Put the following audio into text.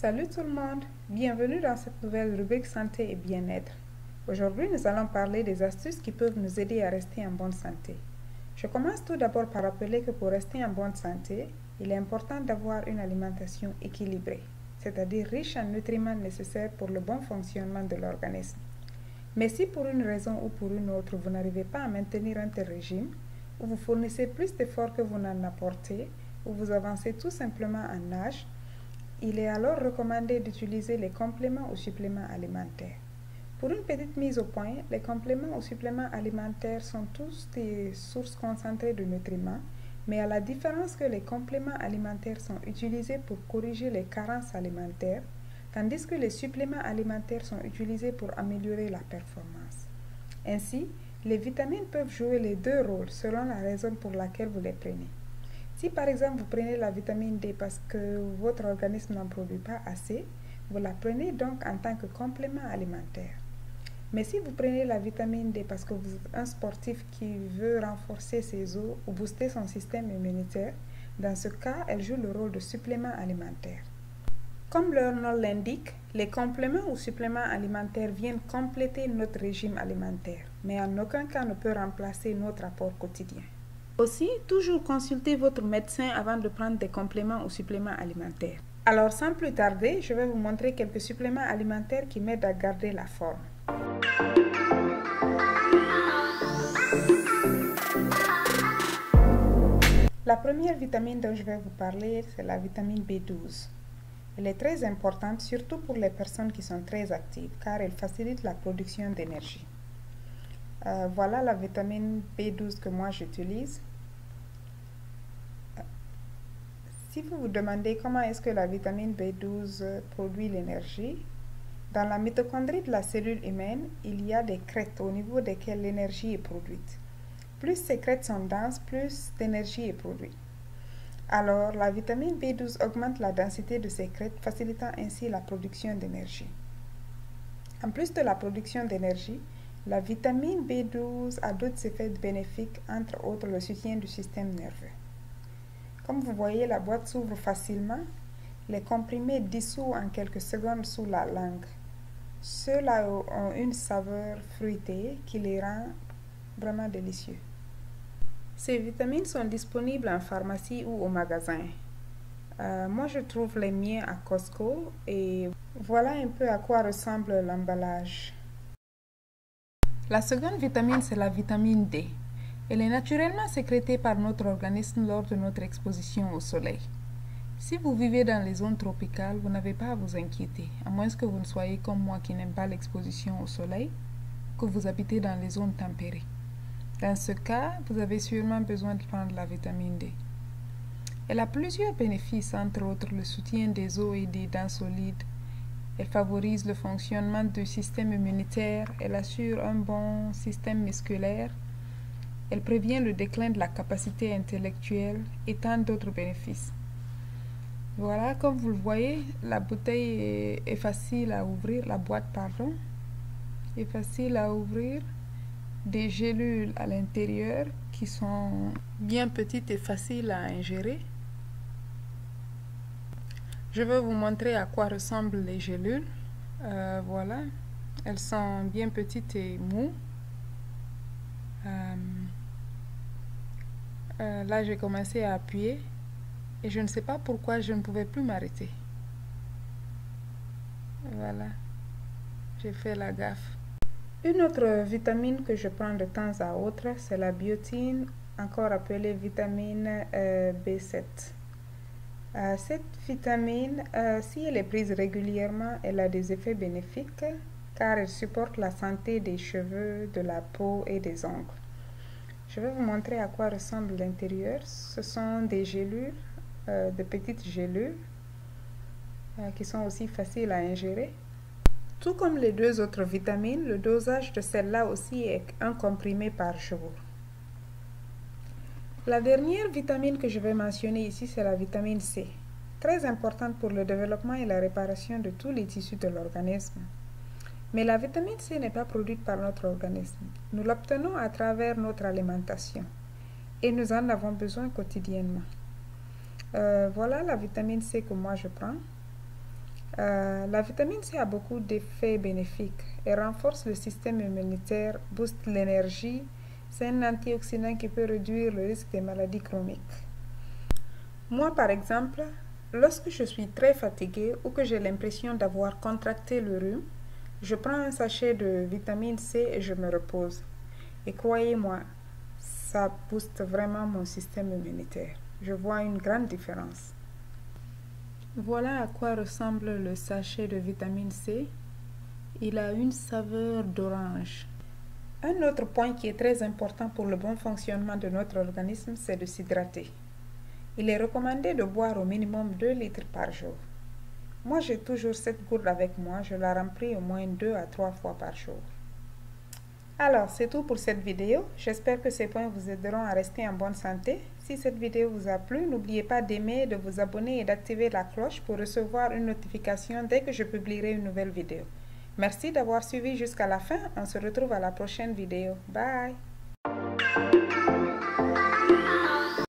Salut tout le monde, bienvenue dans cette nouvelle rubrique santé et bien-être. Aujourd'hui, nous allons parler des astuces qui peuvent nous aider à rester en bonne santé. Je commence tout d'abord par rappeler que pour rester en bonne santé, il est important d'avoir une alimentation équilibrée, c'est-à-dire riche en nutriments nécessaires pour le bon fonctionnement de l'organisme. Mais si pour une raison ou pour une autre, vous n'arrivez pas à maintenir un tel régime, ou vous fournissez plus d'efforts que vous n'en apportez, ou vous avancez tout simplement en âge, il est alors recommandé d'utiliser les compléments ou suppléments alimentaires. Pour une petite mise au point, les compléments ou suppléments alimentaires sont tous des sources concentrées de nutriments, mais à la différence que les compléments alimentaires sont utilisés pour corriger les carences alimentaires, tandis que les suppléments alimentaires sont utilisés pour améliorer la performance. Ainsi, les vitamines peuvent jouer les deux rôles selon la raison pour laquelle vous les prenez. Si par exemple vous prenez la vitamine D parce que votre organisme n'en produit pas assez, vous la prenez donc en tant que complément alimentaire. Mais si vous prenez la vitamine D parce que vous êtes un sportif qui veut renforcer ses os ou booster son système immunitaire, dans ce cas, elle joue le rôle de supplément alimentaire. Comme leur nom l'indique, les compléments ou suppléments alimentaires viennent compléter notre régime alimentaire, mais en aucun cas ne peut remplacer notre apport quotidien. Aussi, toujours consultez votre médecin avant de prendre des compléments ou suppléments alimentaires. Alors, sans plus tarder, je vais vous montrer quelques suppléments alimentaires qui m'aident à garder la forme. La première vitamine dont je vais vous parler, c'est la vitamine B12. Elle est très importante, surtout pour les personnes qui sont très actives, car elle facilite la production d'énergie. Voilà la vitamine B12 que moi j'utilise. Si vous vous demandez comment est-ce que la vitamine B12 produit l'énergie, dans la mitochondrie de la cellule humaine, il y a des crêtes au niveau desquelles l'énergie est produite. Plus ces crêtes sont denses, plus d'énergie est produite. Alors, la vitamine B12 augmente la densité de ces crêtes, facilitant ainsi la production d'énergie. En plus de la production d'énergie, la vitamine B12 a d'autres effets bénéfiques, entre autres le soutien du système nerveux. Comme vous voyez, la boîte s'ouvre facilement. Les comprimés dissous en quelques secondes sous la langue. Ceux-là ont une saveur fruitée qui les rend vraiment délicieux. Ces vitamines sont disponibles en pharmacie ou au magasin. Moi, je trouve les miens à Costco et voilà un peu à quoi ressemble l'emballage. La seconde vitamine, c'est la vitamine D. Elle est naturellement sécrétée par notre organisme lors de notre exposition au soleil. Si vous vivez dans les zones tropicales, vous n'avez pas à vous inquiéter, à moins que vous ne soyez comme moi qui n'aime pas l'exposition au soleil, que vous habitez dans les zones tempérées. Dans ce cas, vous avez sûrement besoin de prendre la vitamine D. Elle a plusieurs bénéfices, entre autres le soutien des os et des dents solides. Elle favorise le fonctionnement du système immunitaire, elle assure un bon système musculaire, elle prévient le déclin de la capacité intellectuelle et tant d'autres bénéfices. Voilà, comme vous le voyez, la bouteille est facile à ouvrir, la boîte, pardon, est facile à ouvrir. Des gélules à l'intérieur qui sont bien petites et faciles à ingérer. Je vais vous montrer à quoi ressemblent les gélules. Voilà, elles sont bien petites et moues. Là, j'ai commencé à appuyer et je ne sais pas pourquoi je ne pouvais plus m'arrêter. Voilà, j'ai fait la gaffe. Une autre vitamine que je prends de temps à autre, c'est la biotine, encore appelée vitamine B7. Cette vitamine, si elle est prise régulièrement, elle a des effets bénéfiques car elle supporte la santé des cheveux, de la peau et des ongles. Je vais vous montrer à quoi ressemble l'intérieur. Ce sont des gélules, de petites gélules qui sont aussi faciles à ingérer. Tout comme les deux autres vitamines, le dosage de celle-là aussi est un comprimé par jour. La dernière vitamine que je vais mentionner ici, c'est la vitamine C, très importante pour le développement et la réparation de tous les tissus de l'organisme. Mais la vitamine C n'est pas produite par notre organisme. Nous l'obtenons à travers notre alimentation et nous en avons besoin quotidiennement. Voilà la vitamine C que moi je prends. La vitamine C a beaucoup d'effets bénéfiques. Elle renforce le système immunitaire, booste l'énergie. C'est un antioxydant qui peut réduire le risque des maladies chroniques. Moi, par exemple, lorsque je suis très fatiguée ou que j'ai l'impression d'avoir contracté le rhume, je prends un sachet de vitamine C et je me repose. Et croyez-moi, ça booste vraiment mon système immunitaire. Je vois une grande différence. Voilà à quoi ressemble le sachet de vitamine C. Il a une saveur d'orange. Un autre point qui est très important pour le bon fonctionnement de notre organisme, c'est de s'hydrater. Il est recommandé de boire au minimum 2 litres par jour. Moi, j'ai toujours cette gourde avec moi. Je la remplis au moins 2 à 3 fois par jour. Alors, c'est tout pour cette vidéo. J'espère que ces points vous aideront à rester en bonne santé. Si cette vidéo vous a plu, n'oubliez pas d'aimer, de vous abonner et d'activer la cloche pour recevoir une notification dès que je publierai une nouvelle vidéo. Merci d'avoir suivi jusqu'à la fin. On se retrouve à la prochaine vidéo. Bye!